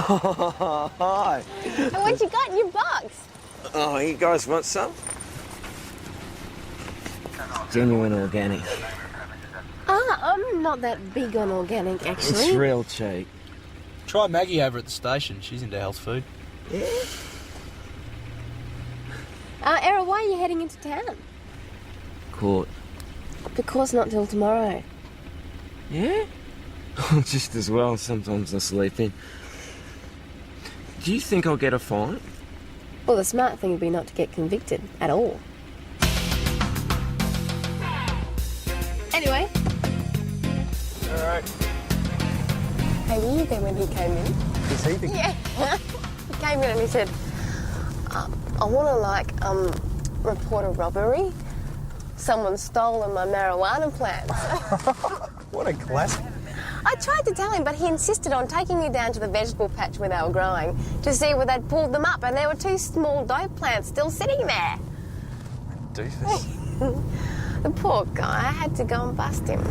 Hi. And what you got in your box? Oh, you guys want some? Genuine organic. I'm not that big on organic, actually. It's real cheap. Try Maggie over at the station. She's into health food. Yeah? Era, why are you heading into town? Court. The court's not till tomorrow. Yeah? Just as well. Sometimes I sleep in. Do you think I'll get a fine? Well, the smart thing would be not to get convicted at all. Anyway. All right. Hey, were you there when he came in? Is he the... Yeah. He came in and he said, I want to, report a robbery. Someone's stolen my marijuana plants. What a classic. I tried to tell him, but he insisted on taking me down to the vegetable patch where they were growing to see where they'd pulled them up, and there were 2 small dope plants still sitting there. Doofus. The poor guy, I had to go and bust him.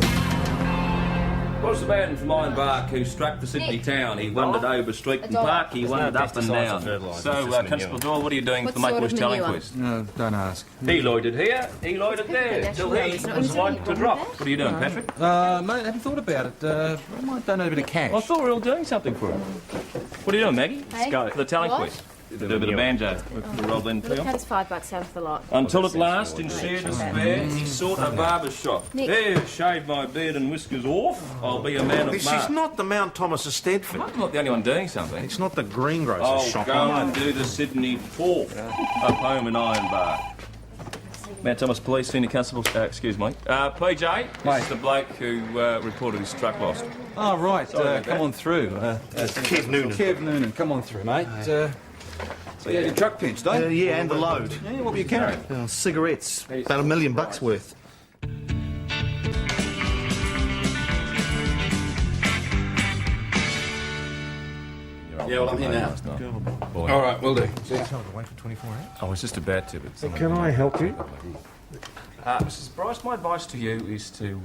What's the man from Ironbark who struck the Sydney town? He wandered over street and park, he wandered up and down. So, Constable Doyle, what are you doing for the Make-A-Wish telling quiz? No, don't ask. He loitered here, he loitered there, till he was like to drop. What are you doing, Patrick? Mate, I haven't thought about it. I might donate a bit of cash. I thought we were all doing something for him. What are you doing, Maggie? Hey? For the telling What? quiz. Do a bit of banjo with the rolled in film. Cut us $5 out for the lot. Until at last, in sheer despair, he sought a barber's shop. There, shave my beard and whiskers off, I'll be a man of This mark. is not the Mount Thomas of Stedford. I'm not the only one doing something. It's not the greengrocer's I'll shop. go and do the Sydney Port up home in Ironbark. Mount Thomas Police, Senior Constable, excuse me. PJ, this is the bloke who reported his truck lost. Oh, right. Sorry, Come on through. Kev Noonan. Kev Noonan, come on through, mate. So you had your truck pinched, eh? Yeah, and the load. Yeah, what were you carrying? Cigarettes. About $1 million worth. Yeah, well, I'm here now. All right, will do. I was just about to, but... Can I help you? Mrs Bryce, my advice to you is to,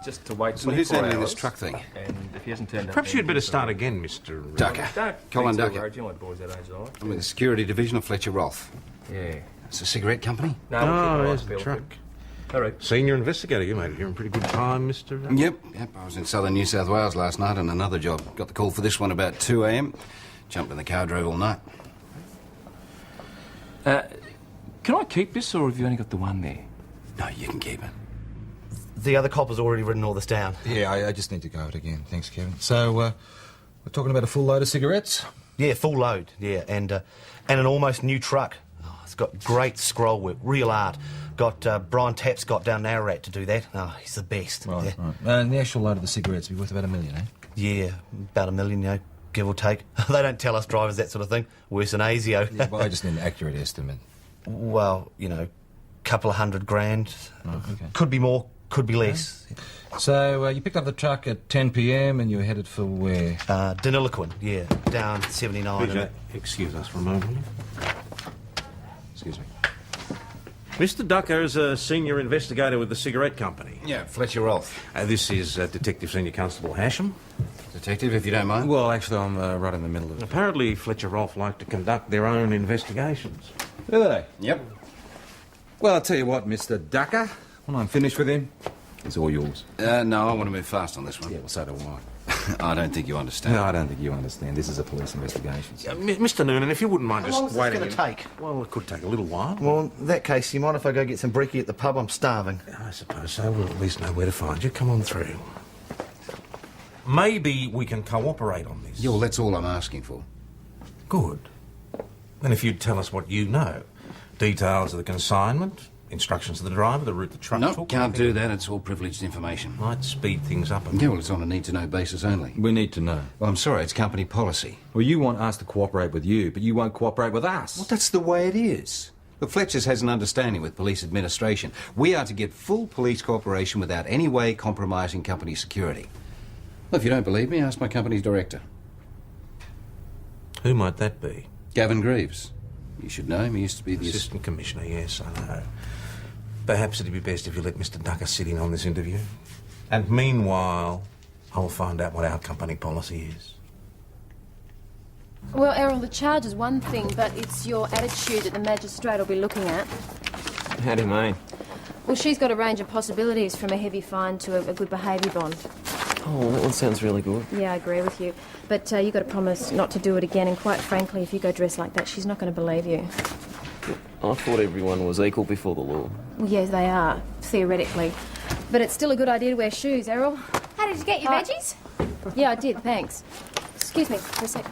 just to wait 24 Who's handling hours, this truck thing? and if he hasn't turned up... Perhaps then you'd better just, start again, Mr. Ducker. Don't Colin be too Ducker. worried, you know what boys that age are like. I'm with the security division of Fletcher Rolfe. Yeah. It's a cigarette company? No, Oh, we'll keep our there's eyes the peeled. truck. All right. Senior investigator, you made it here in pretty good time, Mr. Yep. I was in southern New South Wales last night on another job. Got the call for this one about 2 a.m. Jumped in the car, drove all night. Can I keep this, or have you only got the one there? No, you can keep it. The other cop has already written all this down. Yeah, I just need to go it again. Thanks, Kevin. So, we're talking about a full load of cigarettes? Yeah, full load, yeah, and an almost new truck. Oh, it's got great scroll work, real art. Got Brian Tapscott down in Ararat to do that. Oh, he's the best. Right, yeah. right. And the actual load of the cigarettes will be worth about $1 million, eh? Yeah, about $1 million, you know, give or take. They don't tell us drivers that sort of thing. Worse than ASIO. Yeah, well, I just need an accurate estimate. Well, you know, couple of $100,000. Oh, okay. Could be more, could be less. So, you picked up the truck at 10 p.m. and you were headed for where? Deniliquin, yeah, down 79. PJ, excuse us for a moment, will you? Excuse me. Mr. Ducker is a senior investigator with the cigarette company. Yeah, Fletcher Rolfe. This is Detective Senior Constable Hasham. Detective, if you don't mind. Well, actually, I'm right in the middle of it. Apparently, Fletcher Rolfe like to conduct their own investigations. Do they? Yep. Well, I'll tell you what, Mr. Ducker. When I'm finished with him, it's all yours. No, I want to move fast on this one. Yeah, well, so do I. I don't think you understand. No, I don't think you understand. This is a police investigation. Mr. Noonan, if you wouldn't mind How long just is this waiting... going to take? Well, it could take a little while. Well, in that case, you mind if I go get some brekkie at the pub? I'm starving. I suppose so. We'll at least know where to find you. Come on through. Maybe we can cooperate on this. Yeah, well, that's all I'm asking for. Good. And if you'd tell us what you know. Details of the consignment, instructions to the driver, the route the truck No, took. can't do that. It's all privileged information. Might speed things up a bit. Yeah, well, it's on a need-to-know basis only. We need to know. Well, I'm sorry, it's company policy. Well, you want us to cooperate with you, but you won't cooperate with us. Well, that's the way it is. The Fletchers has an understanding with police administration. We are to get full police cooperation without any way compromising company security. Well, if you don't believe me, ask my company's director. Who might that be? Gavin Greaves. You should know him. He used to be the... Assistant Commissioner, yes, I know. Perhaps it'd be best if you let Mr. Ducker sit in on this interview. And meanwhile, I'll find out what our company policy is. Well, Errol, the charge is one thing, but it's your attitude that the magistrate will be looking at. How do you mean? Well, she's got a range of possibilities from a heavy fine to a good behaviour bond. Oh, well, that one sounds really good. Yeah, I agree with you. But you've got to promise not to do it again, and quite frankly, if you go dressed like that, she's not going to believe you. I thought everyone was equal before the law. Well, yes, they are, theoretically. But it's still a good idea to wear shoes, Errol. How did you get your veggies? Yeah, I did, thanks. Excuse me for a sec.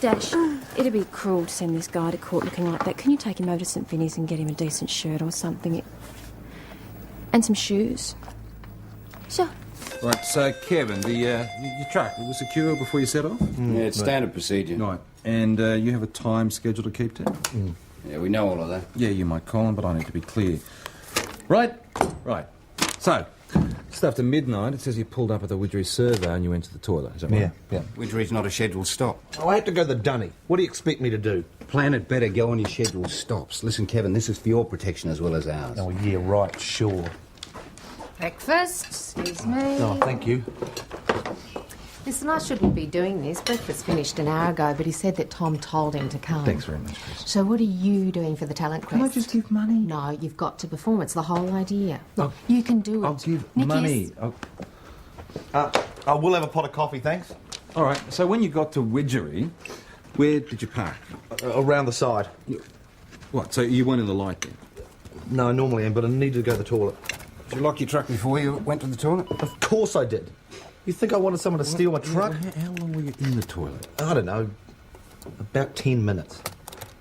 Dash, it'd be cruel to send this guy to court looking like that. Can you take him over to St Vinny's and get him a decent shirt or something? And some shoes. Sure. Right, so, Kevin, your truck, it was secure before you set off? Yeah, it's standard procedure. Right. And you have a time schedule to keep to? Yeah, we know all of that. Yeah, you might, Colin, but I need to be clear. Right. So, just after midnight, it says you pulled up at the Widgery servo and you went to the toilet. Is that right? Yeah. Widgery's not a scheduled stop. Oh, I had to go to the dunny. What do you expect me to do? Plan it better, go on your scheduled stops. Listen, Kevin, this is for your protection as well as ours. Oh, yeah, right, sure. Breakfast, excuse me. Oh, thank you. Listen, I shouldn't be doing this. Breakfast finished an hour ago, but he said that Tom told him to come. Thanks very much, Chris. So what are you doing for the talent quest? Can I just give money? No, you've got to perform. It's the whole idea. Look, you can do it. I'll give Nick, money. yes. I will have a pot of coffee, thanks. All right, so when you got to Widgery, where did you park? Around the side. What, so you weren't in the light then? No, I normally am, but I needed to go to the toilet. Did you lock your truck before you went to the toilet? Of course I did. You think I wanted someone to steal my truck? How long were you in the toilet? I don't know. About 10 minutes.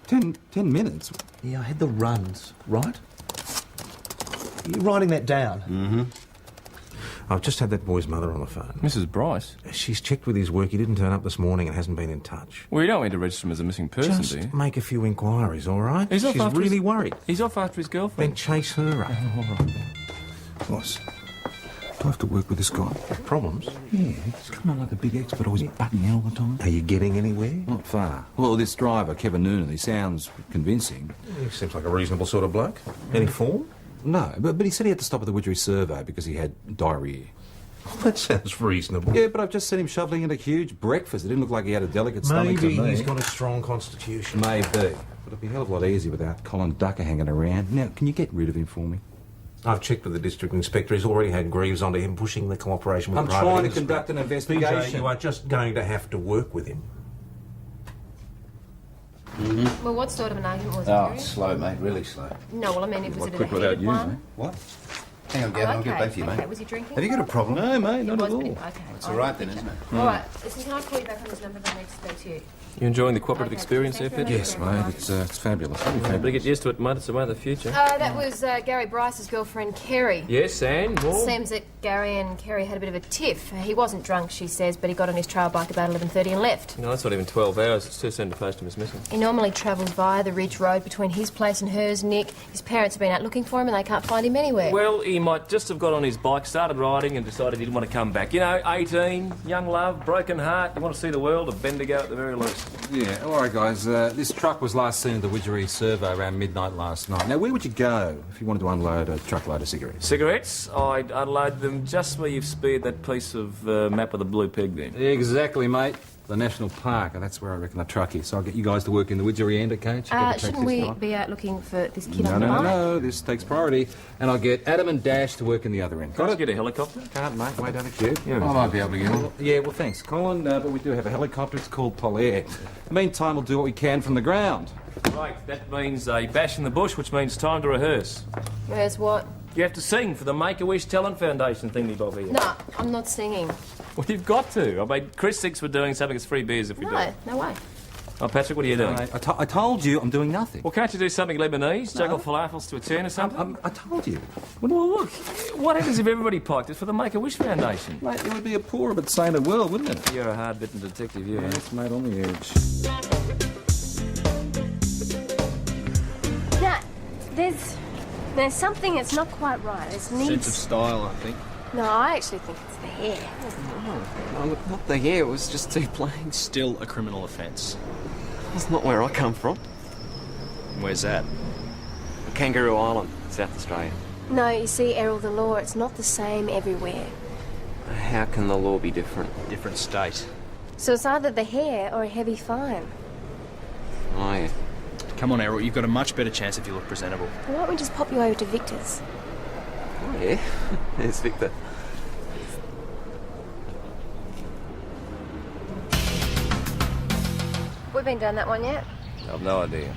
10 minutes? Yeah, I had the runs, right? You're writing that down? Mm-hmm. I've just had that boy's mother on the phone. Mrs. Bryce? She's checked with his work. He didn't turn up this morning and hasn't been in touch. Well, you don't need to register him as a missing person, Just do you? make a few inquiries, all right? He's off She's after really his- worried. He's off after his girlfriend. Then chase her up. All right, then. Boss, do I have to work with this guy? Problems? Yeah, he's kind of like a big expert, always butting in all the time. Are you getting anywhere? Not far. Well, this driver, Kevin Noonan, he sounds convincing. He seems like a reasonable sort of bloke. Any form? No, but he said he had to stop at the Widgery servo because he had diarrhea. That sounds reasonable. Yeah, but I've just seen him shoveling in a huge breakfast. It didn't look like he had a delicate stomach to Maybe me. he's got a strong constitution. Maybe. But it'd be a hell of a lot easier without Colin Ducker hanging around. Now, can you get rid of him for me? I've checked with the district inspector. He's already had Greaves onto him pushing the cooperation with I'm private trying to industry. conduct an PJ, investigation. you are just going to have to work with him. Well, what sort of an argument was it? Oh, Gary? it's slow, mate, really slow. No, well, I mean, was it a quick without heated you, one? mate. What? Hang on, Gavin, Oh, I'll get back to you, okay. mate. Was he drinking? Have you got a problem? No, mate, not at Was, all. but he- okay. It's all right then, isn't it? All right. Listen, can I call you back on this number that I need to speak to you? You enjoying the cooperative Okay, experience there, thank you Pet? very much. Yes, mate, it's fabulous. Better get used to it, mate. It's the way of the future. That was Gary Bryce's girlfriend, Kerry. Yes, and more? Seems that Gary and Kerry had a bit of a tiff. He wasn't drunk, she says, but he got on his trail bike about 11:30 and left. No, that's not even 12 hours. It's too soon to post him as missing. He normally travels via the ridge road between his place and hers, Nick. His parents have been out looking for him and they can't find him anywhere. Well, he might just have got on his bike, started riding, and decided he didn't want to come back. You know, 18, young love, broken heart. You want to see the world, a Bendigo at the very least. Yeah, all right, guys. This truck was last seen at the Widgery servo around midnight last night. Now, where would you go if you wanted to unload a truckload of cigarettes? Cigarettes? I'd unload them just where you've speared that piece of map of the blue pig then. Exactly, mate. The National Park, and that's where I reckon the truck is. So I'll get you guys to work in the Widgery end, okay? Shouldn't we be out looking for this kid No, on the no, bike? no, this takes priority. And I'll get Adam and Dash to work in the other end. Can't you get a helicopter? Can't, mate. Wait down the queue. I might be able to get on. Yeah, well, thanks, Colin. But we do have a helicopter. It's called Poetic. In the meantime, we'll do what we can from the ground. Right, that means a bash in the bush, which means time to rehearse. Where's what? You have to sing for the Make-A-Wish Talent Foundation thingy, Bob here. No, I'm not singing. Well, you've got to. I mean, Chris thinks we're doing something that's free beers if we do. No way. Oh, Patrick, what are you doing? I told you I'm doing nothing. Well, can't you do something Lebanese? Juggle falafels to a tune or something? I told you. Well, look, what happens if everybody piked it for the Make-A-Wish Foundation? Mate, it would be a poorer but saner world, wouldn't it? You're a hard-bitten detective, you. Yes, mate, on the edge. No, there's something that's not quite right. It needs... style, I think. No, I actually think it's the hair. No, not the hair, it was just too plain. Still a criminal offence. That's not where I come from. Where's that? Kangaroo Island, South Australia. No, you see, Errol, the law, it's not the same everywhere. How can the law be different? Different state. So it's either the hair or a heavy fine. Oh, yeah. Come on, Errol, you've got a much better chance if you look presentable. Why don't we just pop you over to Victor's? Oh, yeah? There's Victor. We've been down that one yet? I've no idea.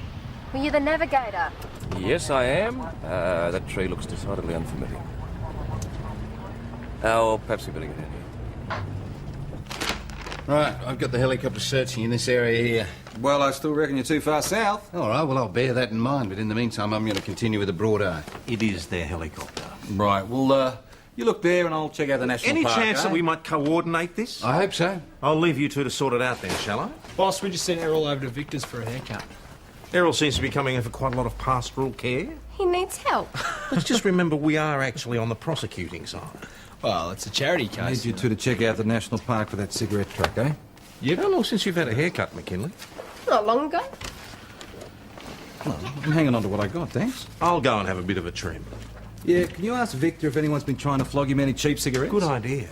Well, you're the navigator. Yes, I am. That tree looks decidedly unfamiliar. Oh, perhaps we better get in here. Right, I've got the helicopter searching in this area here. Well, I still reckon you're too far south. All right, well, I'll bear that in mind, but in the meantime, I'm going to continue with the broad eye. It is their helicopter. Right, well, you look there and I'll check out the national Any park. chance that we might coordinate this? I hope so. I'll leave you two to sort it out then, shall I? Boss, we just sent Errol over to Victor's for a haircut. Errol seems to be coming in for quite a lot of pastoral care. He needs help. Let's just remember we are actually on the prosecuting side. Well, it's a charity I need case. you two to check out the national park for that cigarette truck, eh? You don't know since you've had a haircut, McKinley. Not long ago. Well, I'm hanging on to what I got, thanks. I'll go and have a bit of a trim. Yeah, can you ask Victor if anyone's been trying to flog him any cheap cigarettes? Good idea.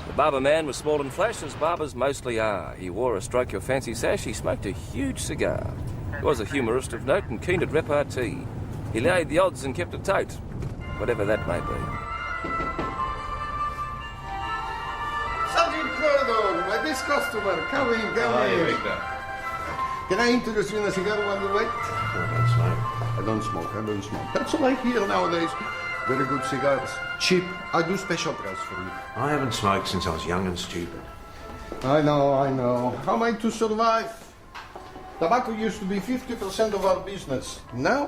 The barber man was small and flash, as barbers mostly are. He wore a stroke your fancy sash. He smoked a huge cigar. He was a humorist of note and keen at repartee. He laid the odds and kept a tote, whatever that may be. Sergeant Croydon, my best customer. Come in, come in. Can I introduce you in a cigar while you wait? I don't smoke. That's all I hear nowadays. Very good cigars. Cheap. I do special price for you. I haven't smoked since I was young and stupid. I know. How am I to survive? Tobacco used to be 50% of our business. Now,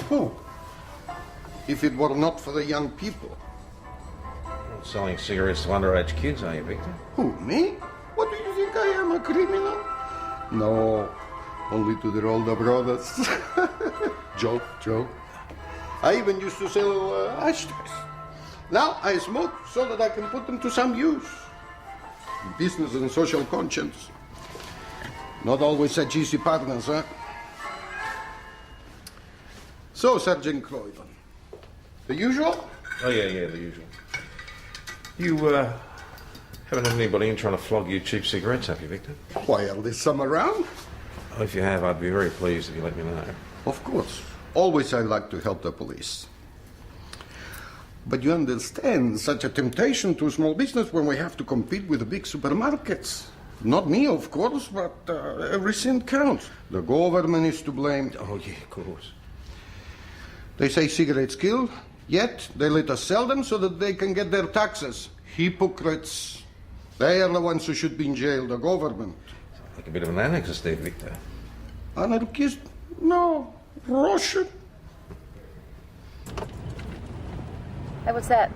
who? If it were not for the young people. You're selling cigarettes to underage kids, are you, Victor? Who, me? What do you think I am, a criminal? No, only to their older brothers. Joke. I even used to sell ashtrays. Now I smoke so that I can put them to some use. Business and social conscience. Not always such easy partners, huh? So, Sergeant Croydon, the usual? Oh, yeah, the usual. You, haven't had anybody in trying to flog you cheap cigarettes, have you, Victor? Why, are there some around? Well, if you have, I'd be very pleased if you let me know. Of course. Always I like to help the police. But you understand, such a temptation to small business when we have to compete with the big supermarkets. Not me, of course, but every cent counts. The government is to blame. Oh, yeah, of course. They say cigarettes kill, yet they let us sell them so that they can get their taxes. Hypocrites. They are the ones who should be in jail, the government. Like a bit of an anarchist there, Victor. Anarchist? No. Russian. Hey, what's that?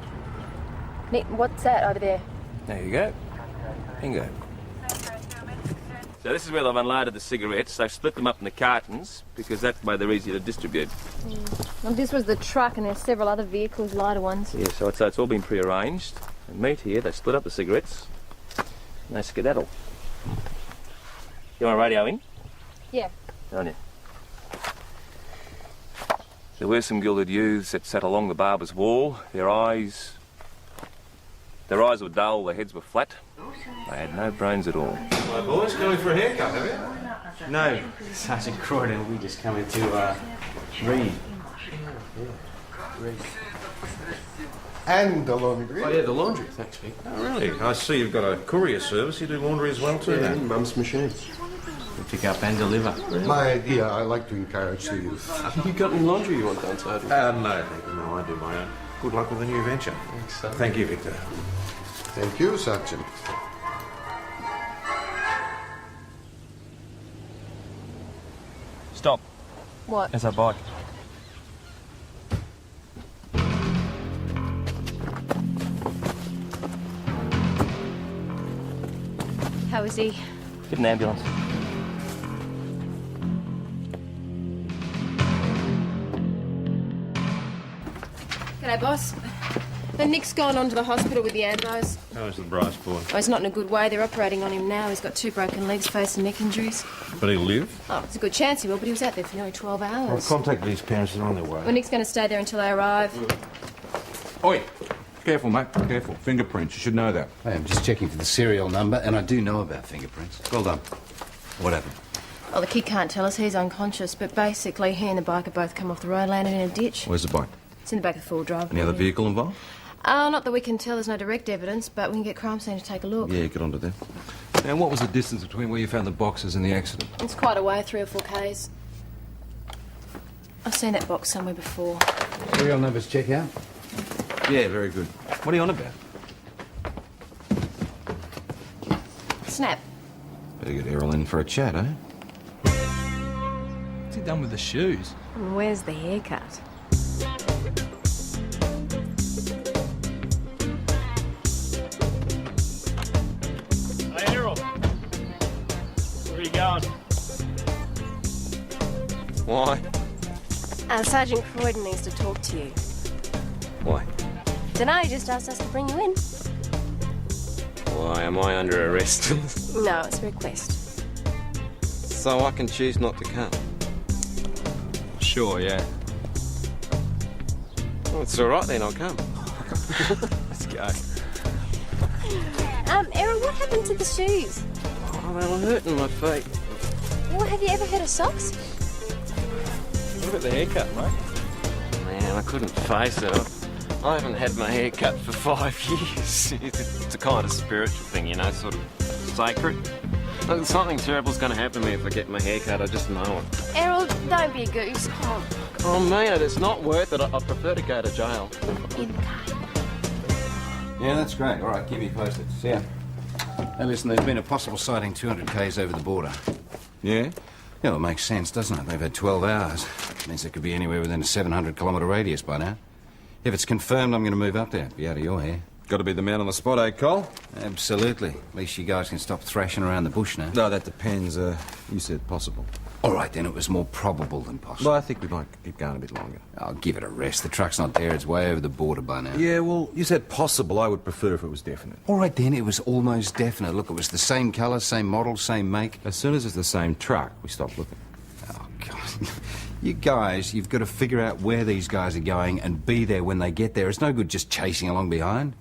Nick, what's that over there? There you go. Bingo. So this is where they've unloaded the cigarettes. They've split them up in the cartons because that way they're easier to distribute. Well, this was the truck, and there's several other vehicles, lighter ones. Yeah, so it's all been prearranged. And meat here, they split up the cigarettes and they skedaddle. You want a radio in? Yeah. On you. There were some gilded youths that sat along the barber's wall. Their eyes were dull, their heads were flat. They had no brains at all. My boys, coming for a haircut, have you? No, Sergeant Croydon, we just come in to read. And the laundry. Oh, yeah, the laundry. Thanks, Vic. Oh, really? I see you've got a courier service. You do laundry as well, too, then? Mum's machine. We pick up and deliver. My idea, I like to encourage the youth. You got any laundry you want done, Sergeant? No, I do my own. Good luck with the new venture. Thanks, Thank you, Victor. Thank you, Sergeant. Stop. What? There's our bike. How is he? Get an ambulance. G'day, boss. And Nick's gone on to the hospital with the ambos. How's the Bryce boy? Oh, he's not in a good way. They're operating on him now. He's got 2 broken legs, face and neck injuries. But he'll live? Oh, there's a good chance he will, but he was out there for nearly 12 I'll hours. contact these parents. They're on their way. Well, Nick's going to stay there until they arrive. Oi! Careful, mate. Careful. Fingerprints. You should know that. Hey, I'm just checking for the serial number, and I do know about fingerprints. Well done. What happened? Well, the kid can't tell us. He's unconscious, but basically he and the biker both come off the road, landed in a ditch. Where's the bike? It's in the back of the four-wheel drive. Any other vehicle involved? Not that we can tell. There's no direct evidence, but we can get crime scene to take a look. Yeah, get onto them. Now, what was the distance between where you found the boxes and the accident? It's quite a way, 3 or 4 k's. I've seen that box somewhere before. Serial numbers check out? Yeah, very good. What are you on about? Snap. Better get Errol in for a chat, eh? What's he done with the shoes? And where's the haircut? Hey, Errol. Where are you going? Why? Sergeant Croydon needs to talk to you. Why? Dunno, he just asked us to bring you in. Why am I under arrest? No, it's a request. So I can choose not to come. Sure, yeah. Well, it's all right then. I'll come. Let's go. Errol, what happened to the shoes? Oh, they were hurting my feet. Well, have you ever heard of socks? What about the haircut, mate? Man, I couldn't face it. I haven't had my hair cut for 5 years. It's a kind of spiritual thing, you know, sort of sacred. Look, something terrible's going to happen to me if I get my hair cut. I just know it. Errol, don't be a goose. Come on. Oh, man, it's not worth it. I'd prefer to go to jail. In the car. Yeah, that's great. All right, keep me posted. See ya. Hey, listen, there's been a possible sighting 200 k's over the border. Yeah? Yeah, well, it makes sense, doesn't it? They've had 12 hours. Means it could be anywhere within a 700-kilometre radius by now. If it's confirmed, I'm going to move up there. Be out of your hair. Got to be the man on the spot, eh, Cole? Absolutely. At least you guys can stop thrashing around the bush now. No, that depends. You said possible. All right, then it was more probable than possible. Well, I think we might keep going a bit longer. I'll give it a rest. The truck's not there. It's way over the border by now. Yeah, well, you said possible. I would prefer if it was definite. All right, then. It was almost definite. Look, it was the same colour, same model, same make. As soon as it's the same truck, we stop looking. Oh, God. You guys, you've got to figure out where these guys are going and be there when they get there. It's no good just chasing along behind.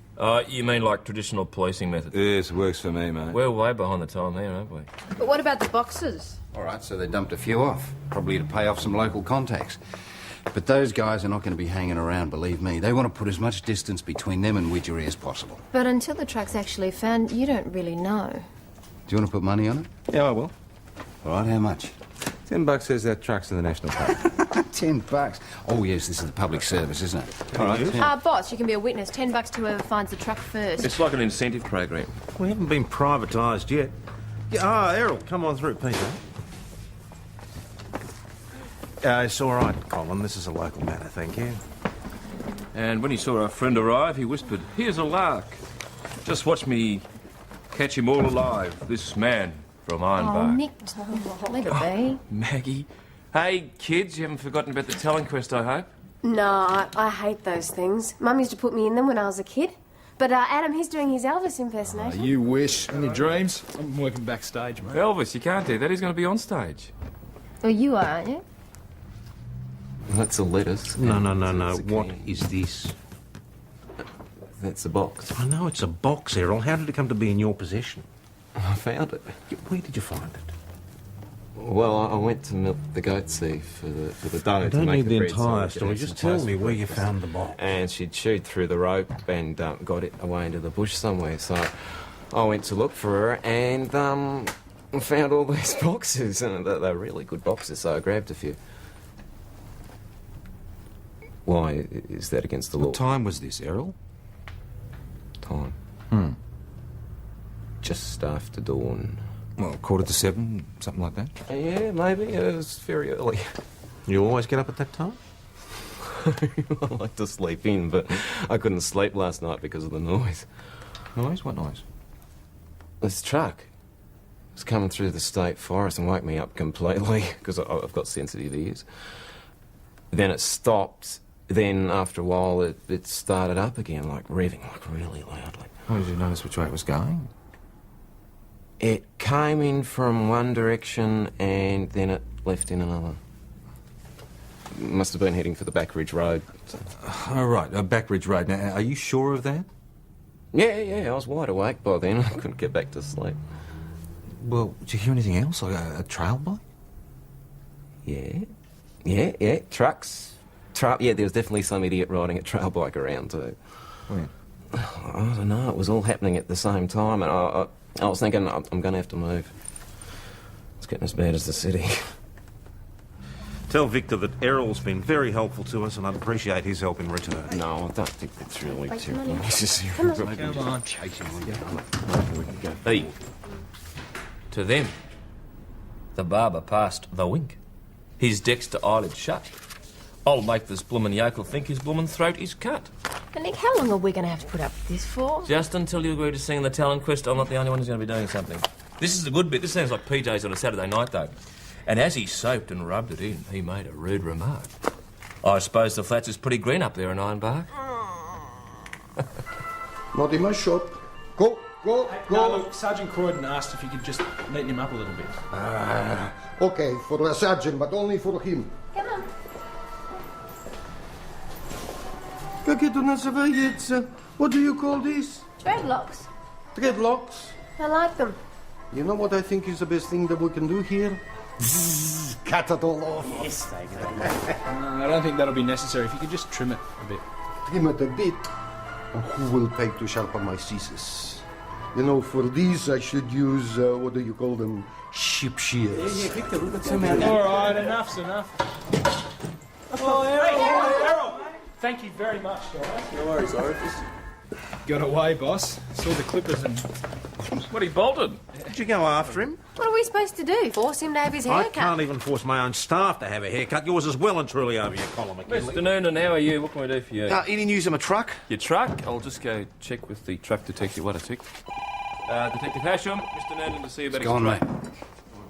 You mean like traditional policing methods? Yes, works for me, mate. We're way behind the time here, aren't we? But what about the boxes? All right, so they dumped a few off, probably to pay off some local contacts. But those guys are not going to be hanging around, believe me. They want to put as much distance between them and Widgery as possible. But until the truck's actually found, you don't really know. Do you want to put money on it? Yeah, I will. All right, how much? $10 says that truck's in the National Park. $10? Oh, yes, this is the public service, isn't it? All right. Boss, you can be a witness. $10 to whoever finds the truck first. It's like an incentive program. We haven't been privatised yet. Yeah, Errol, come on through, Peter. It's all right, Colin. This is a local matter, thank you. And when he saw our friend arrive, he whispered, "Here's a lark. Just watch me catch him all alive, this man from Oh, Ironbark." Nick, leave it be. Maggie. Hey, kids, you haven't forgotten about the talent quest, I hope? No, I hate those things. Mum used to put me in them when I was a kid. But Adam, he's doing his Elvis impersonation. You wish. Any dreams? I'm working backstage, mate. Elvis, you can't do that. He's going to be on stage. Well, you are, aren't you? That's the letters. No. It's a What key. is this? That's a box. I know it's a box, Errol. How did it come to be in your possession? I found it. Where did you find it? Well, I went to milk the goat's eve for the dough. I to don't make need the bread so entire I could story. have Just some tell toast me for where you breakfast. found the box. And she'd chewed through the rope and got it away into the bush somewhere. So I went to look for her and found all these boxes. And they're really good boxes, so I grabbed a few. Why? Is that against the law? What time was this, Errol? Time. Just after dawn. Well, 7:15, something like that. Yeah, maybe. It was very early. You always get up at that time? I like to sleep in, but I couldn't sleep last night because of the noise. Noise? What noise? This truck was coming through the state forest and woke me up completely because I've got sensitive ears. Then it stopped. Then after a while, it started up again, like revving, like really loudly. How did you notice which way it was going? It came in from one direction and then it left in another. Must have been heading for the Back Ridge Road. So. Oh, right, Back Ridge Road. Now, are you sure of that? Yeah, I was wide awake by then. I couldn't get back to sleep. Well, did you hear anything else? Like a trail bike? Yeah. Trucks. Yeah, there was definitely some idiot riding a trail bike around too. When? I don't know. It was all happening at the same time, and I was thinking I'm going to have to move. It's getting as bad as the city. Tell Victor that Errol's been very helpful to us, and I'd appreciate his help in return. No, I don't think that's really terribly necessary. Come on. Maybe Come on. chase him on. We can go. Hey, to them, the barber passed the wink. His Dexter eyelid shut. I'll make this bloomin' yokel think his bloomin' throat is cut. And Nick, how long are we going to have to put up with this for? Just until you agree to sing in the talent quest, I'm not the only one who's going to be doing something. This is the good bit. This sounds like PJ's on a Saturday night, though. And as he soaped and rubbed it in, he made a rude remark. I suppose the flats is pretty green up there in Ironbark. Not in my shop. Go. No, look, Sergeant Croydon asked if you could just neaten him up a little bit. Okay, for the sergeant, but only for him. Come on. Как это называется? What do you call this? Dreadlocks. Dreadlocks. I like them. You know what I think is the best thing that we can do here? Cut it all off. Yes, David. I don't think that'll be necessary. If you could just trim it a bit. Trim it a bit. And who will pay to sharpen my scissors? You know, for these I should use, what do you call them? Sheep shears. Yeah, Victor, look at some out there. All right, enough's enough. Oh, Errol! Thank you very much, guys. No worries, Orifice. Got away, boss. Saw the clippers and... What, he bolted? Did you go after him? What are we supposed to do? Force him to have his hair I can't even force my own staff to have a haircut. Yours is well and truly over your collar, McKinley. Mr. Noonan, how are you? What can we do for you? Any news of my truck? Your truck? I'll just go check with the truck detective. What a tick. Detective Hasham, Mr. Noonan to see about his Go on, truck. mate.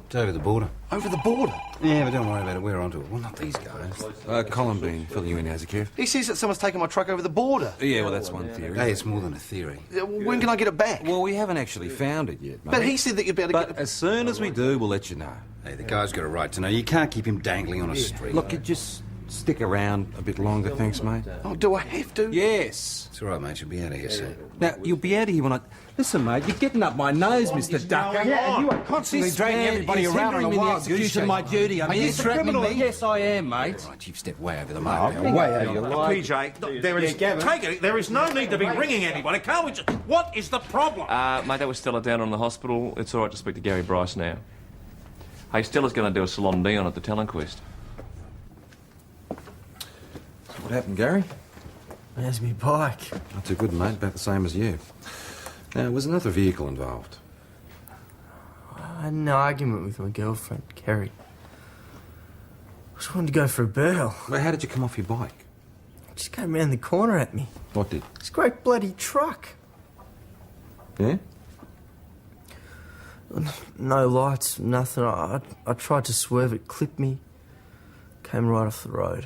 It's over the border. Over the border? Yeah, but don't worry about it. We're onto it. Well, not these guys. Colin Bean, filling you in as a Kev. He says that someone's taken my truck over the border. Yeah, well, that's one theory. Hey, it's more than a theory. When can I get it back? Well, we haven't actually found it yet, mate. But he said that you'd be able to But get... as soon as we do, we'll let you know. Hey, the guy's got a right to know. You can't keep him dangling on a street. Look, you just stick around a bit longer, thanks, mate. Oh, do I have to? Yes. It's all right, mate. You'll be out of here soon. Now, you'll be out of here when I... Listen, mate, you're getting up my nose, Mr. Ducker. Yeah, you are constantly dragging everybody around on a wild goose of my duty. I mean, you're threatening me? Yes, I am, mate. All right, you've stepped way over the mark. Way out of your line. PJ, there is no need to be ringing anybody. Can't we just... What is the problem? Mate, that was Stella down on the hospital. It's all right to speak to Gary Bryce now. Hey, Stella's going to do a salon Dion at the talent quest. What happened, Gary? There's me bike. Not too good, mate. About the same as you. Now, was another vehicle involved? I had an argument with my girlfriend, Kerry. I just wanted to go for a burl. Well, how did you come off your bike? It just came round the corner at me. What did? This great bloody truck. Yeah? No lights, nothing. I tried to swerve, it clipped me. Came right off the road.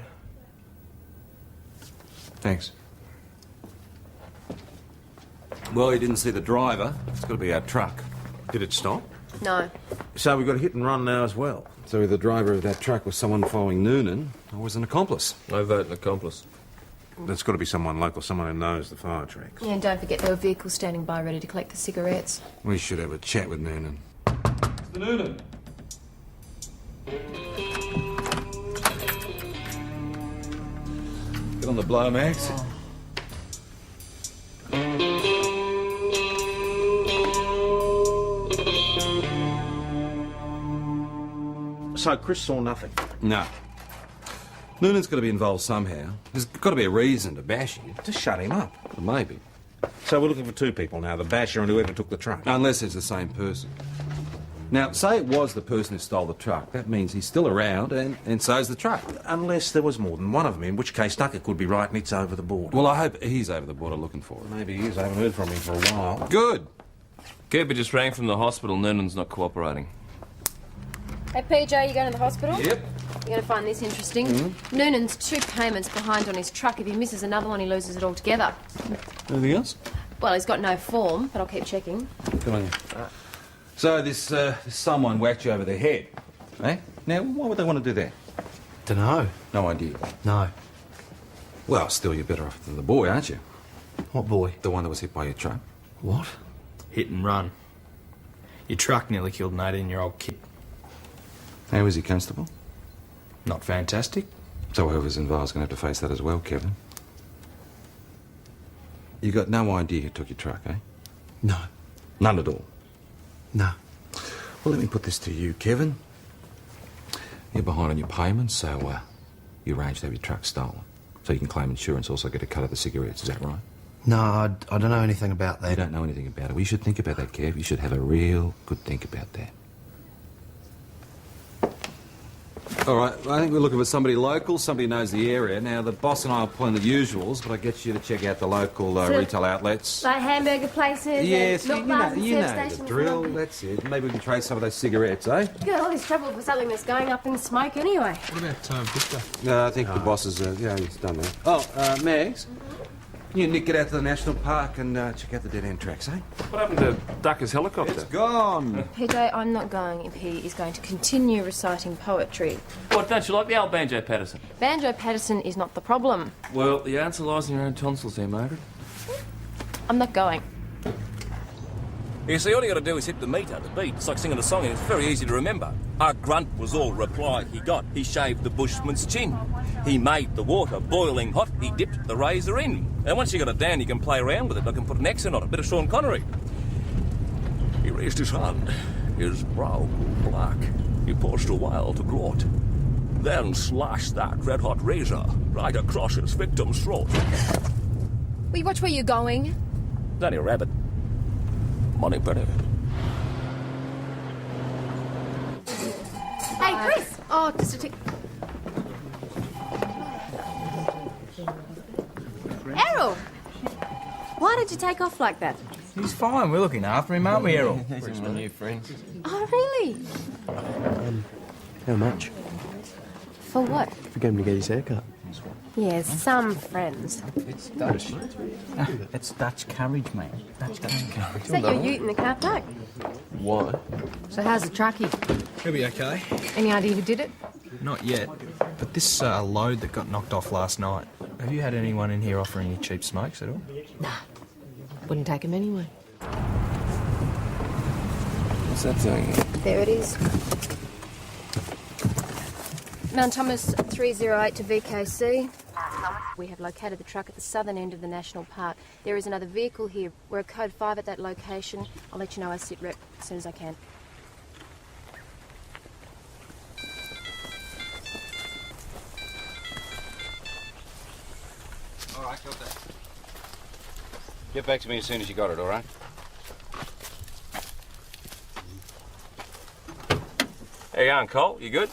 Thanks. Well, you didn't see the driver. It's got to be our truck. Did it stop? No. So we've got a hit and run now as well. So either the driver of that truck was someone following Noonan, or was an accomplice. I vote an accomplice. There's got to be someone local, someone who knows the fire tracks. Yeah, and don't forget there were vehicles standing by ready to collect the cigarettes. We should have a chat with Noonan. Mr. Noonan. Get on the blow, Max. So Chris saw nothing. No. Noonan's got to be involved somehow. There's got to be a reason to bash him. Just shut him up. Maybe. So we're looking for two people now, the basher and whoever took the truck. Unless it's the same person. Now, say it was the person who stole the truck. That means he's still around, and so's the truck. Unless there was more than one of them, in which case Tucker could be right and it's over the border. Well, I hope he's over the border looking for it. Maybe he is. I haven't heard from him for a while. Good. Kirby just rang from the hospital. Noonan's not cooperating. Hey, PJ, you going to the hospital? Yep. You're going to find this interesting. Noonan's 2 payments behind on his truck. If he misses another one, he loses it altogether. Anything else? Well, he's got no form, but I'll keep checking. Come on. So this someone whacked you over the head, eh? Now, why would they want to do that? Dunno. No idea. No. Well, still, you're better off than the boy, aren't you? What boy? The one that was hit by your truck. What? Hit and run. Your truck nearly killed an 18-year-old kid. How is he, Constable? Not fantastic. So whoever's involved's going to have to face that as well, Kevin. You got no idea who took your truck, eh? No. None at all? No. Well, let me put this to you, Kevin. You're behind on your payments, so you arranged to have your truck stolen. So you can claim insurance, also get a cut of the cigarettes, is that right? No, I don't know anything about that. You don't know anything about it. Well, you should think about that, Kev. You should have a real good think about that. All right, I think we're looking for somebody local, somebody who knows the area. Now, the boss and I are pulling the usuals, but I get you to check out the local retail outlets. Like hamburger places Yes, and milk bars and you surf know stations. the drill. That's it. Maybe we can trade some of those cigarettes, eh? You got all this trouble for something that's going up in smoke anyway. What about Victor? No, I think the boss is, he's done that. Oh, Mags, can you nick it out to the national park and check out the dead-end tracks, eh? What happened to Ducker's helicopter? It's gone. PJ, I'm not going if he is going to continue reciting poetry. What, don't you like the old Banjo Patterson? Banjo Patterson is not the problem. Well, the answer lies in your own tonsils there, Margaret. I'm not going. You see, all you got to do is hit the meter, the beat. It's like singing a song, and it's very easy to remember. A grunt was all reply he got. He shaved the bushman's chin. He made the water boiling hot. He dipped the razor in. And once you got it down, you can play around with it. I can put an accent on it, a bit of Sean Connery. He raised his hand. His brow grew black. He paused a while to gloat. Then slashed that red-hot razor right across his victim's throat. Will you watch where you're going? It's only a rabbit. Morning, Penny. Hey, Chris! Oh, just a tick. Errol! Why did you take off like that? He's fine. We're looking after him, aren't we, Errol? He's my new friend. Oh, really? How much? For what? For going to get his haircut. Yes, some friends. It's Dutch. It's Dutch courage, mate. Dutch courage. Is that your ute in the car park? Why? So how's the truckie? He'll be okay. Any idea who did it? Not yet. But this load that got knocked off last night, have you had anyone in here offering you cheap smokes at all? Nah. Wouldn't take him anyway. What's that saying? There it is. Mount Thomas 308 to VKC. We have located the truck at the southern end of the national park. There is another vehicle here. We're at code 5 at that location. I'll let you know as sit rep as soon as I can. All right, got that. Get back to me as soon as you got it, all right? How you going, Cole? You good?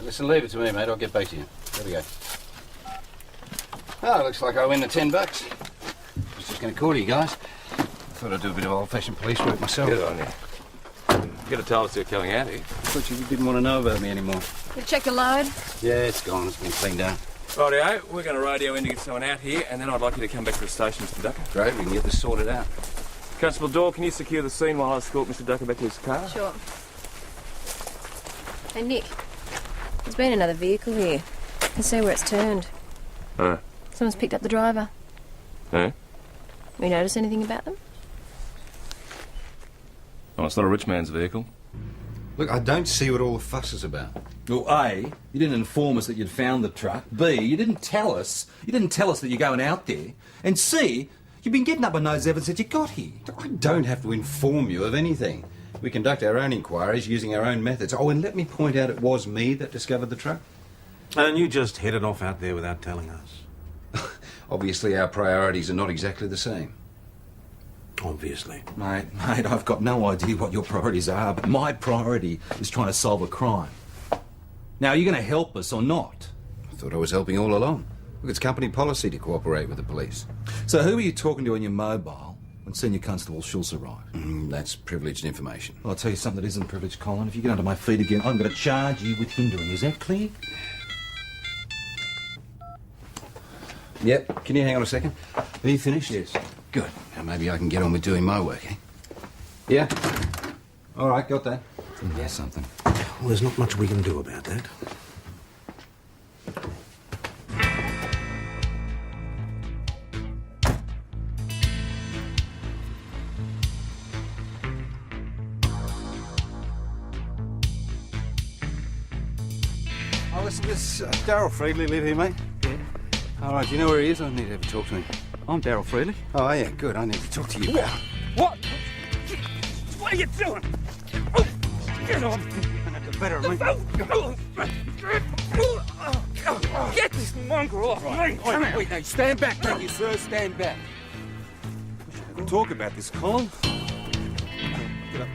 Listen, leave it to me, mate. I'll get back to you. There we go. Oh, looks like I win the $10. I was just going to call you guys. Thought I'd do a bit of old-fashioned police work myself. Good on you. You could have told us you were coming out here. Thought you didn't want to know about me anymore. You check the load? Yeah, it's gone. It's been cleaned out. Rightio, we're going to radio in to get someone out here, and then I'd like you to come back to the station, Mr. Ducker. Great, we can get this sorted out. Constable Dorr, can you secure the scene while I escort Mr. Ducker back to his car? Sure. Hey, Nick. There's been another vehicle here. You can see where it's turned. Someone's picked up the driver. Eh? You notice anything about them? Oh, it's not a rich man's vehicle. Look, I don't see what all the fuss is about. Well, A, you didn't inform us that you'd found the truck. B, you didn't tell us that you're going out there. And C, you've been getting up on those evidence that you got here. I don't have to inform you of anything. We conduct our own inquiries using our own methods. Oh, and let me point out it was me that discovered the truck. And you just headed off out there without telling us. Obviously, our priorities are not exactly the same. Obviously. Mate, I've got no idea what your priorities are, but my priority is trying to solve a crime. Now, are you going to help us or not? I thought I was helping all along. Look, it's company policy to cooperate with the police. So who were you talking to on your mobile when Senior Constable Schultz arrived? That's privileged information. Well, I'll tell you something that isn't privileged, Colin. If you get under my feet again, I'm going to charge you with hindering. Is that clear? Yep. Can you hang on a second? Are you finished? Yes. Good. Now maybe I can get on with doing my work, eh? Yeah? All right, got that. Yeah, something. Well, there's not much we can do about that. listen, does Daryl Freedley live here, mate? Yeah. All right, do you know where he is? I need to have a talk to him. I'm Daryl Freedley. Oh, yeah, good. I need to talk to you about... What? What are you doing? Oh, get off! Better, mate. Get this mongrel off me! Wait, now, stand back, thank you, sir. Stand back. We'll talk about this, Colin. Get up.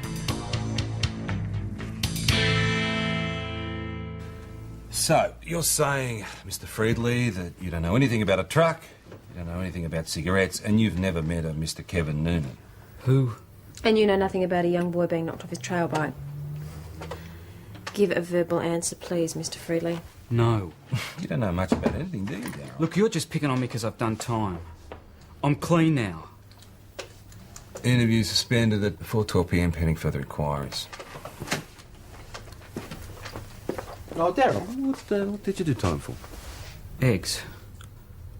So, you're saying, Mr. Freedley, that you don't know anything about a truck, you don't know anything about cigarettes, and you've never met a Mr. Kevin Noonan. Who? And you know nothing about a young boy being knocked off his trail bike. Give a verbal answer, please, Mr. Freedley. No. You don't know much about anything, do you, Darryl? Look, you're just picking on me because I've done time. I'm clean now. Interview suspended at 4:12 p.m. pending further inquiries. Oh, Daryl, what did you do time for? Eggs.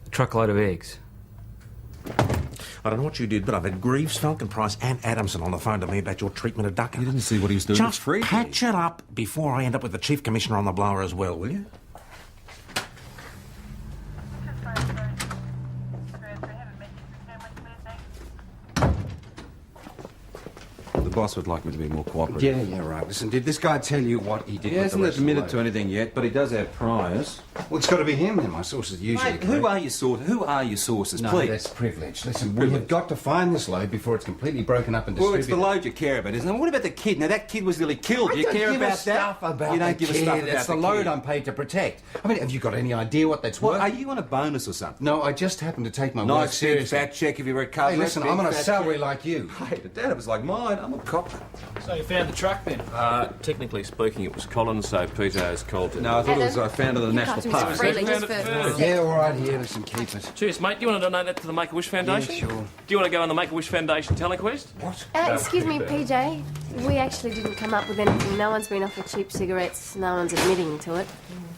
A truckload of eggs. I don't know what you did, but I've had Greaves, Falcon Price and Adamson on the phone to me about your treatment of Ducker. You didn't see what he was doing. Just It's free. patch it up before I end up with the Chief Commissioner on the blower as well, will you? The boss would like me to be more cooperative. Yeah, right. Listen, did this guy tell you what he did He with hasn't the rest of admitted the to load? anything yet, but he does have priors. Well, it's got to be him then. My sources usually Mate, correct. who are your sources? Who are your sources, No, please? that's privilege. Listen, we have got to find this load before it's completely broken up and Well, distributed. it's the load you care about, isn't it? What about the kid? Now, that kid was nearly killed. I Do you don't care give about a stuff that? about you don't the give kid. a stuff about It's the the load kid. I'm paid to protect. I mean, have you got any idea what that's Well, worth? are you on a bonus or something? No, I just happen to take my work Nice big seriously. fat check if you recover. Hey, listen, I'm on a salary like you. Hey, but Dad, it was like mine. I'm a cop. So you found the truck then? Technically speaking, it was Collins, so Peter has called it. No, I thought it was I found it at the You National can't do Park. Mr. Freedley just for... Yeah, all right, here, listen, keep it. Cheers, mate. Do you want to donate that to the Make-A-Wish Foundation? Yeah, sure. Do you want to go on the Make-A-Wish Foundation talent quest? What? Excuse me, PJ. We actually didn't come up with anything. No one's been offered cheap cigarettes. No one's admitting to it.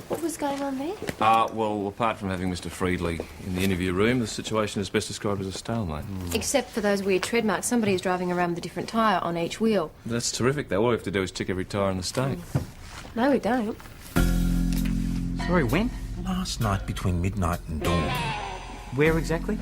What was going on there? Well, apart from having Mr. Freedley in the interview room, the situation is best described as a stalemate. Except for those weird tread marks. Somebody is driving around with a different tyre on each wheel. That's terrific, though. All we have to do is tick every tyre in the state. No, we don't. Sorry, when? Last night between midnight and dawn. Where exactly?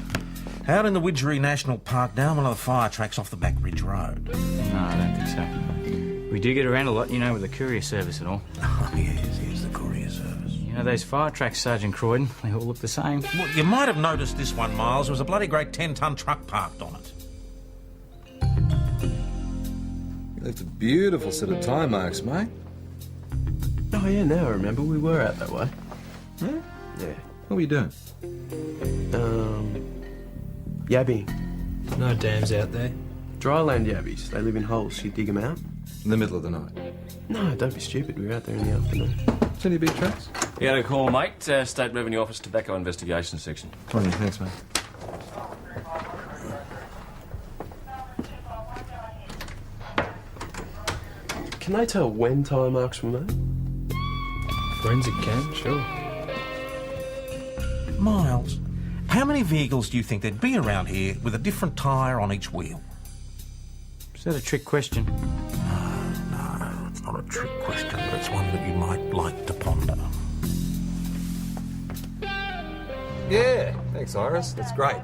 Out in the Widgery National Park, down one of the fire tracks off the Back Ridge Road. No, I don't think so. We do get around a lot, you know, with the courier service and all. Oh, yes, the courier service. You know, those fire tracks, Sergeant Croydon, they all look the same. Well, you might have noticed this one, Miles. There was a bloody great 10-ton truck parked on it. You left a beautiful set of tie marks, mate. Oh, yeah, now I remember. We were out that way. Yeah? Yeah. What were you doing? Yabbing. No dams out there. Dryland yabbies. They live in holes. You dig them out. In the middle of the night. No, don't be stupid. We were out there in the afternoon. See any big trucks? You had a call, mate. State Revenue Office Tobacco Investigation Section. Thanks, mate. Can they tell when tyre marks were made? Forensic can, sure. Miles, how many vehicles do you think there'd be around here with a different tyre on each wheel? Is that a trick question? No, it's not a trick question, but it's one that you might like to ponder. Yeah, thanks, Iris. That's great.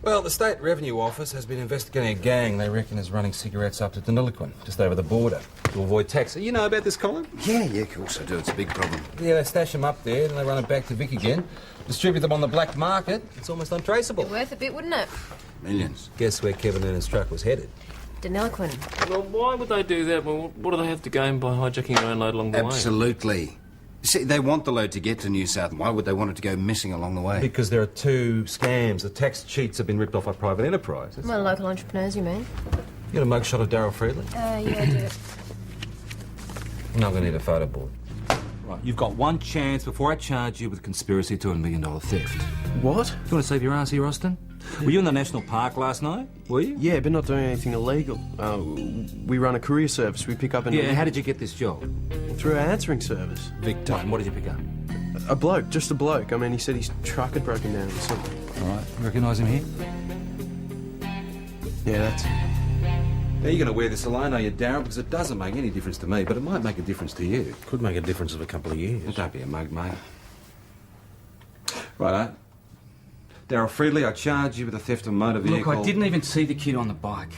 Well, the State Revenue Office has been investigating a gang they reckon is running cigarettes up to Deniliquin, just over the border, to avoid tax. You know about this, Colin? Yeah, of course I do. It's a big problem. Yeah, they stash them up there, then they run it back to Vic again, distribute them on the black market. It's almost untraceable. Worth a bit, wouldn't it? Millions. Guess where Kevin Noonan's truck was headed? Deniliquin. Well, why would they do that? Well, what do they have to gain by hijacking their own load along the way? Absolutely. See, they want the load to get to New South. Why would they want it to go missing along the way? Because there are two scams. The tax cheats have been ripped off by private enterprise. Well, local entrepreneurs, you mean? You got a mugshot of Daryl Freedley? Yeah, I do. No, I'm going to need a photo board. Right, you've got one chance before I charge you with conspiracy to $1 million theft. What? You want to save your ass here, Austin? Were you in the National Park last night? Were you? Yeah, but not doing anything illegal. We run a courier service. We pick up an... Yeah, how did you get this job? Through our answering service. Victor, what did you pick up? A bloke, just a bloke. I mean, he said his truck had broken down or something. All right, you recognise him here? Yeah, that's... Now, you're going to wear this alone, are you, Darren? Because it doesn't make any difference to me, but it might make a difference to you. Could make a difference of a couple of years. Well, don't be a mug, mate. Righto. Darryl Freedley, I charge you with the theft of a motor vehicle. Look, I didn't even see the kid on the bike.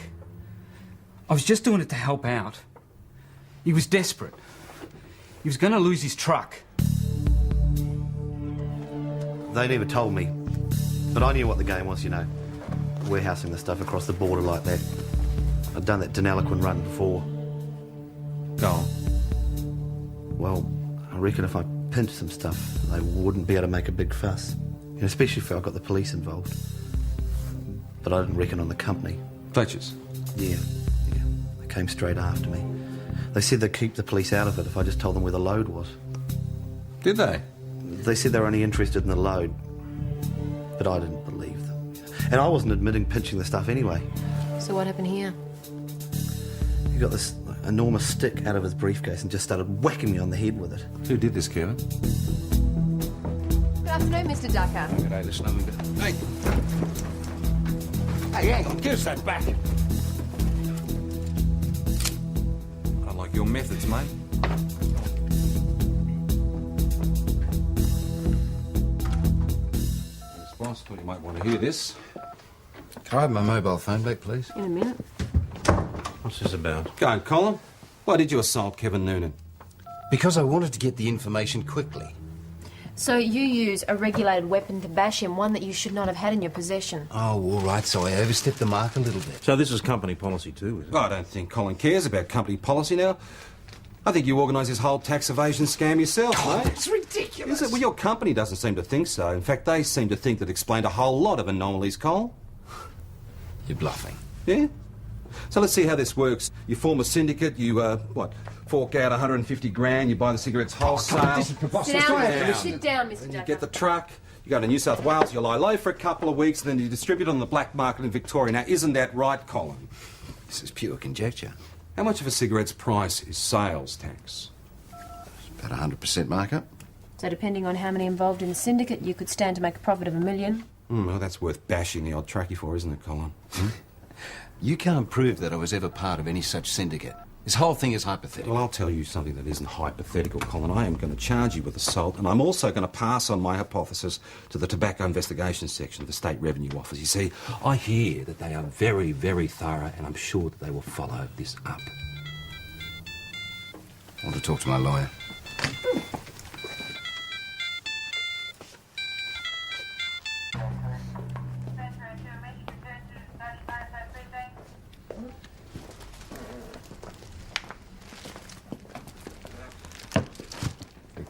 I was just doing it to help out. He was desperate. He was going to lose his truck. They never told me. But I knew what the game was, you know. Warehousing the stuff across the border like that. I'd done that Denaliquin run before. Go on. Well, I reckon if I pinched some stuff, they wouldn't be able to make a big fuss. You know, especially if I got the police involved. But I didn't reckon on the company. Fletcher's? Yeah. They came straight after me. They said they'd keep the police out of it if I just told them where the load was. Did they? They said they were only interested in the load. But I didn't believe them. And I wasn't admitting pinching the stuff anyway. So what happened here? He got this enormous stick out of his briefcase and just started whacking me on the head with it. Who did this, Kevin? Good afternoon, Mr. Ducker. Good day, listen, Hey! Hey, hang on, give us that back. I don't like your methods, mate. Boss, thought you might want to hear this. Can I have my mobile phone back, please? In a minute. What's this about? Go on, Colin. Why did you assault Kevin Noonan? Because I wanted to get the information quickly. So you use a regulated weapon to bash him, one that you should not have had in your possession. Oh, all right, so I overstepped the mark a little bit. So this is company policy too, is it? I don't think Colin cares about company policy now. I think you organised this whole tax evasion scam yourself, mate. It's ridiculous. Is it? Well, your company doesn't seem to think so. In fact, they seem to think that explained a whole lot of anomalies, Cole. You're bluffing. Yeah? So let's see how this works. You form a syndicate, you, fork out 150 grand, you buy the cigarettes wholesale. This is preposterous. Sit down, Mr. Then you Ducker. get the truck, you go to New South Wales, you lie low for a couple of weeks, and then you distribute it on the black market in Victoria. Now, isn't that right, Colin? This is pure conjecture. How much of a cigarette's price is sales tax? About 100% markup. So depending on how many involved in the syndicate, you could stand to make a profit of $1 million. Well, that's worth bashing the old trackie for, isn't it, Colin? You can't prove that I was ever part of any such syndicate. This whole thing is hypothetical. Well, I'll tell you something that isn't hypothetical, Colin. I am going to charge you with assault, and I'm also going to pass on my hypothesis to the Tobacco Investigations Section of the State Revenue Office. You see, I hear that they are very, very thorough, and I'm sure that they will follow this up. I want to talk to my lawyer.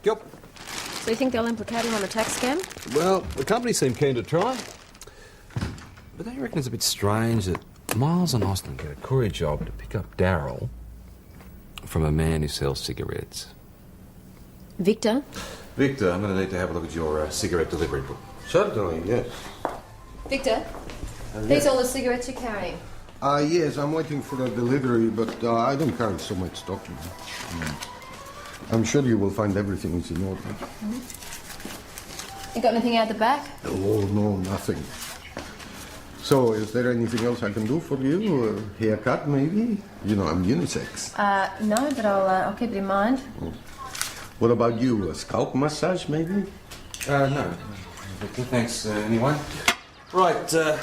Yep. So you think they'll implicate him on the tax scam? Well, the company seem keen to try. But they reckon it's a bit strange that Miles and Austin get a courier job to pick up Darryl from a man who sells cigarettes. Victor? Victor, I'm going to need to have a look at your cigarette delivery book. Certainly, yes. Victor, these are all the cigarettes you're carrying. Yes, I'm waiting for a delivery, but I don't carry so much stock. I'm sure you will find everything is in order. You got anything out the back? Oh, no, nothing. So, is there anything else I can do for you? A haircut, maybe? You know, I'm unisex. No, but I'll keep it in mind. What about you? A scalp massage, maybe? No. Victor, thanks anyway. Right,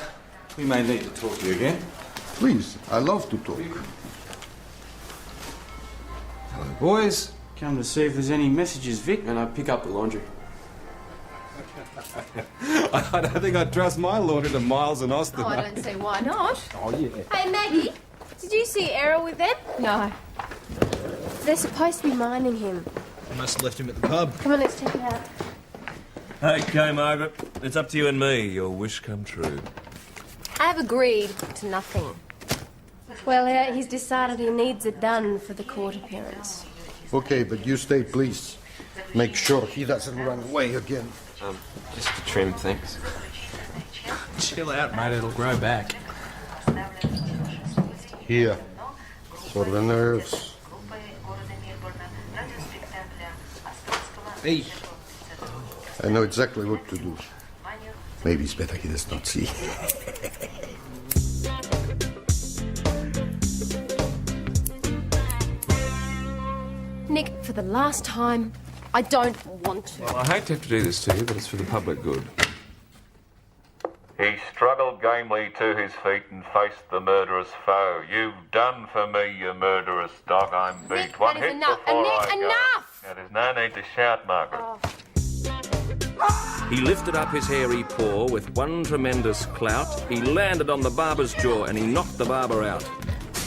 we may need to talk to you again. Please, I love to talk. Hello, boys. Come to see if there's any messages, Vic, and I pick up the laundry. I don't think I'd trust my laundry to Miles and Austin. Oh, I don't see why not. Oh, yeah. Hey, Maggie, did you see Errol with them? No. They're supposed to be minding him. I must have left him at the pub. Come on, let's check it out. Okay, Margaret. It's up to you and me. Your wish come true. I have agreed to nothing. Well, he's decided he needs it done for the court appearance. Okay, but you stay, please. Make sure he doesn't run away again. Just a trim, thanks. Chill out, mate. It'll grow back. Here. For the nerves. Hey. I know exactly what to do. Maybe it's better he does not see. for the last time, I don't want to. Well, I hate to have to do this to you, but it's for the public good. He struggled gamely to his feet and faced the murderous foe. You've done for me, you murderous dog. I'm beat. Nick, One that is hit enough. before Nick, I go. enough! Now, there's no need to shout, Margaret. He lifted up his hairy paw with one tremendous clout. He landed on the barber's jaw and he knocked the barber out.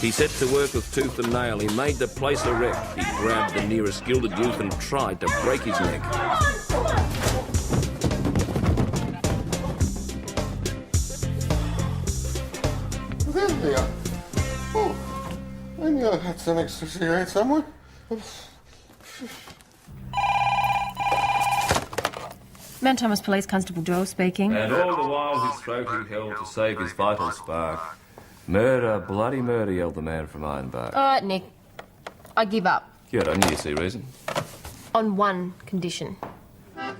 He set to work with tooth and nail. He made the place a wreck. He grabbed the nearest gilded youth and tried to break his neck. There they are. Oh, I knew I had some extra cigarettes somewhere. Mount Thomas Police Constable Joel speaking. And all the while his throat he held to save his vital spark. Murder, bloody murder, yelled the man from Ironbark. All right, Nick. I give up. Good, I knew you'd see reason. On one condition.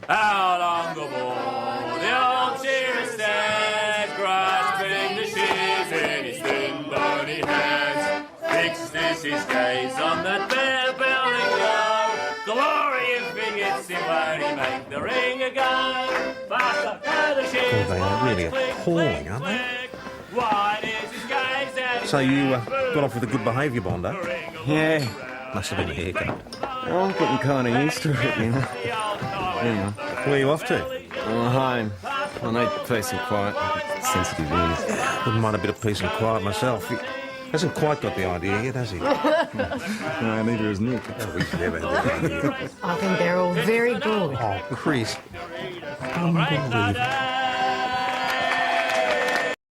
Out on the board, the old cheer stands, grasping the shears in his thin bony hands. Fixes his gaze on that bare building low. Glory if he gets him, won't he make the ring a go? Faster go the shears. They are really appalling, aren't they? Wide is his gaze and So you got off with a good behaviour bond, eh? Yeah. Must have been a haircut. I'm getting kind of used to it, you know. Anyway. Where are you off to? Home. I need peace and quiet. Sensitive ears. Wouldn't mind a bit of peace and quiet myself. He hasn't quite got the idea yet, has he? No, neither is Nick. Oh, we've never had the idea. I think they're all very good. Oh, Chris. Unbelievable.